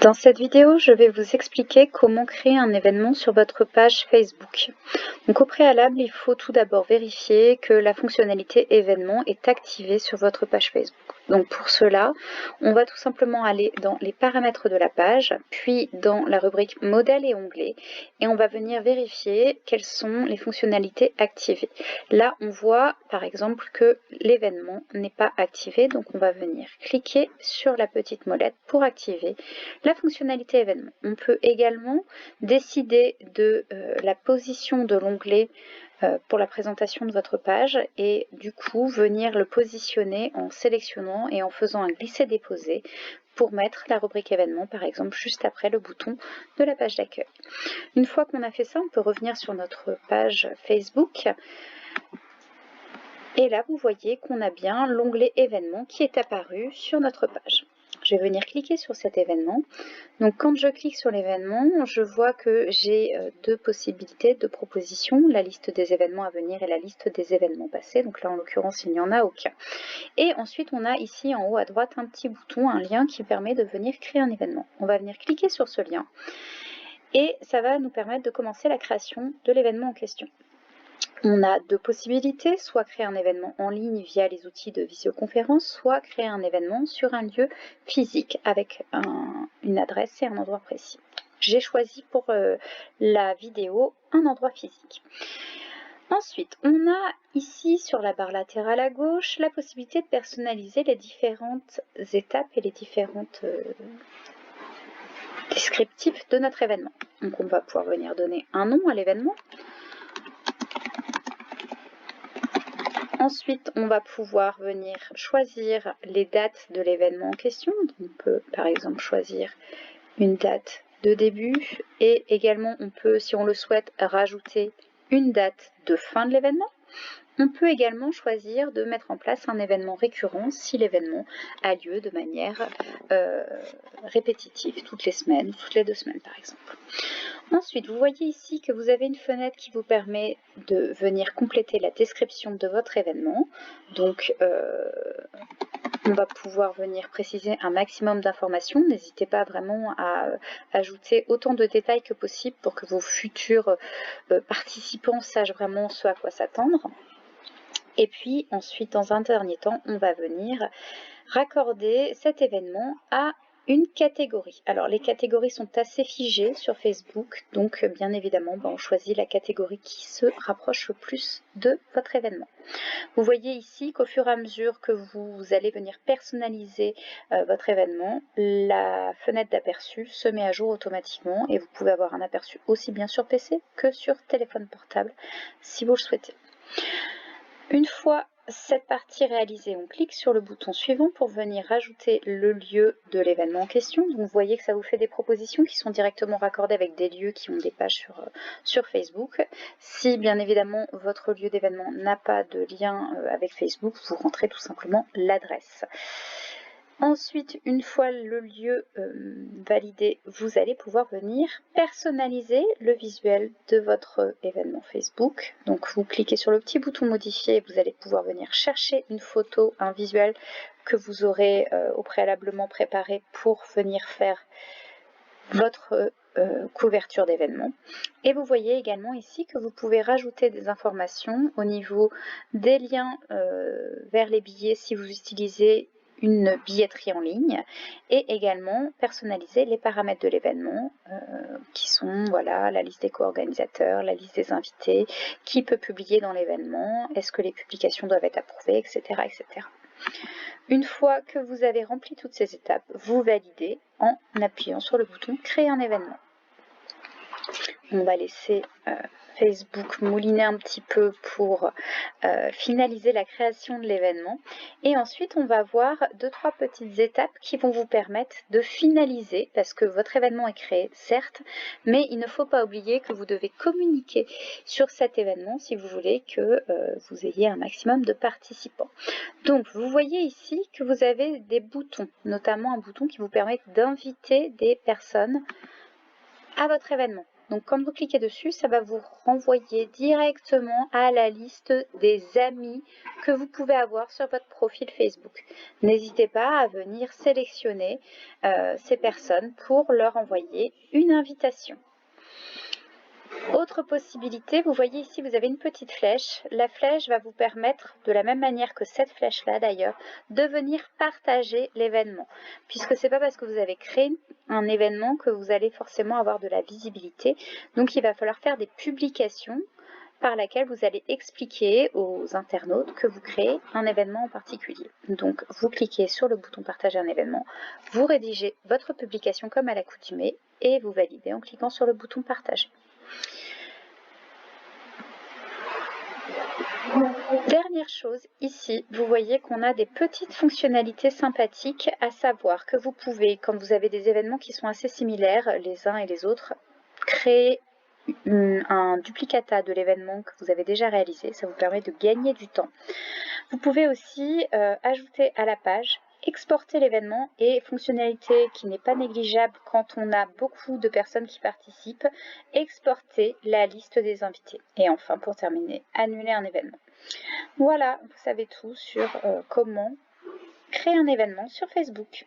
Dans cette vidéo, je vais vous expliquer comment créer un événement sur votre page Facebook. Donc au préalable, il faut tout d'abord vérifier que la fonctionnalité événement est activée sur votre page Facebook. Donc pour cela, on va tout simplement aller dans les paramètres de la page, puis dans la rubrique modèle et onglets, et on va venir vérifier quelles sont les fonctionnalités activées. Là, on voit par exemple que l'événement n'est pas activé, donc on va venir cliquer sur la petite molette pour activer la fonctionnalité événement. On peut également décider de la position de l'onglet pour la présentation de votre page et du coup venir le positionner en sélectionnant et en faisant un glisser-déposer pour mettre la rubrique événement par exemple juste après le bouton de la page d'accueil. Une fois qu'on a fait ça, on peut revenir sur notre page Facebook et là vous voyez qu'on a bien l'onglet événement qui est apparu sur notre page. Je vais venir cliquer sur cet événement. Donc quand je clique sur l'événement, je vois que j'ai deux possibilités, deux propositions, la liste des événements à venir et la liste des événements passés. Donc là en l'occurrence il n'y en a aucun. Et ensuite on a ici en haut à droite un petit bouton, un lien qui permet de venir créer un événement. On va venir cliquer sur ce lien et ça va nous permettre de commencer la création de l'événement en question. On a deux possibilités, soit créer un événement en ligne via les outils de visioconférence, soit créer un événement sur un lieu physique avec une adresse et un endroit précis. J'ai choisi pour la vidéo un endroit physique. Ensuite, on a ici sur la barre latérale à gauche la possibilité de personnaliser les différentes étapes et les différentes descriptifs de notre événement. Donc on va pouvoir venir donner un nom à l'événement. Ensuite, on va pouvoir venir choisir les dates de l'événement en question. On peut par exemple choisir une date de début et également on peut, si on le souhaite, rajouter une date de fin de l'événement. On peut également choisir de mettre en place un événement récurrent si l'événement a lieu de manière répétitive, toutes les semaines, toutes les 2 semaines par exemple. Ensuite, vous voyez ici que vous avez une fenêtre qui vous permet de venir compléter la description de votre événement. Donc, on va pouvoir venir préciser un maximum d'informations. N'hésitez pas vraiment à ajouter autant de détails que possible pour que vos futurs participants sachent vraiment ce à quoi s'attendre. Et puis ensuite, dans un dernier temps, on va venir raccorder cet événement à une catégorie. Alors les catégories sont assez figées sur Facebook, donc bien évidemment on choisit la catégorie qui se rapproche le plus de votre événement. Vous voyez ici qu'au fur et à mesure que vous allez venir personnaliser votre événement, la fenêtre d'aperçu se met à jour automatiquement et vous pouvez avoir un aperçu aussi bien sur PC que sur téléphone portable si vous le souhaitez. Une fois cette partie réalisée, on clique sur le bouton suivant pour venir rajouter le lieu de l'événement en question. Donc vous voyez que ça vous fait des propositions qui sont directement raccordées avec des lieux qui ont des pages sur Facebook. Si bien évidemment votre lieu d'événement n'a pas de lien avec Facebook, vous rentrez tout simplement l'adresse. Ensuite, une fois le lieu validé, vous allez pouvoir venir personnaliser le visuel de votre événement Facebook. Donc vous cliquez sur le petit bouton modifier et vous allez pouvoir venir chercher une photo, un visuel que vous aurez au préalablement préparé pour venir faire votre couverture d'événement. Et vous voyez également ici que vous pouvez rajouter des informations au niveau des liens vers les billets si vous utilisez une billetterie en ligne et également personnaliser les paramètres de l'événement qui sont voilà, la liste des co-organisateurs, la liste des invités, qui peut publier dans l'événement, est-ce que les publications doivent être approuvées, etc., etc. Une fois que vous avez rempli toutes ces étapes, vous validez en appuyant sur le bouton créer un événement. On va laisser Facebook mouliner un petit peu pour finaliser la création de l'événement. Et ensuite, on va voir 2-3 petites étapes qui vont vous permettre de finaliser, parce que votre événement est créé, certes, mais il ne faut pas oublier que vous devez communiquer sur cet événement si vous voulez que vous ayez un maximum de participants. Donc, vous voyez ici que vous avez des boutons, notamment un bouton qui vous permet d'inviter des personnes à votre événement. Donc quand vous cliquez dessus, ça va vous renvoyer directement à la liste des amis que vous pouvez avoir sur votre profil Facebook. N'hésitez pas à venir sélectionner ces personnes pour leur envoyer une invitation. Autre possibilité, vous voyez ici, vous avez une petite flèche. La flèche va vous permettre, de la même manière que cette flèche-là d'ailleurs, de venir partager l'événement. Puisque ce n'est pas parce que vous avez créé un événement que vous allez forcément avoir de la visibilité. Donc il va falloir faire des publications par laquelle vous allez expliquer aux internautes que vous créez un événement en particulier. Donc vous cliquez sur le bouton partager un événement, vous rédigez votre publication comme à l'accoutumée et vous validez en cliquant sur le bouton partager. Dernière chose, ici, vous voyez qu'on a des petites fonctionnalités sympathiques, à savoir que vous pouvez, quand vous avez des événements qui sont assez similaires les uns et les autres, créer un duplicata de l'événement que vous avez déjà réalisé. Ça vous permet de gagner du temps. Vous pouvez aussi ajouter à la page, exporter l'événement et fonctionnalité qui n'est pas négligeable quand on a beaucoup de personnes qui participent, exporter la liste des invités. Et enfin, pour terminer, annuler un événement. Voilà, vous savez tout sur comment créer un événement sur Facebook.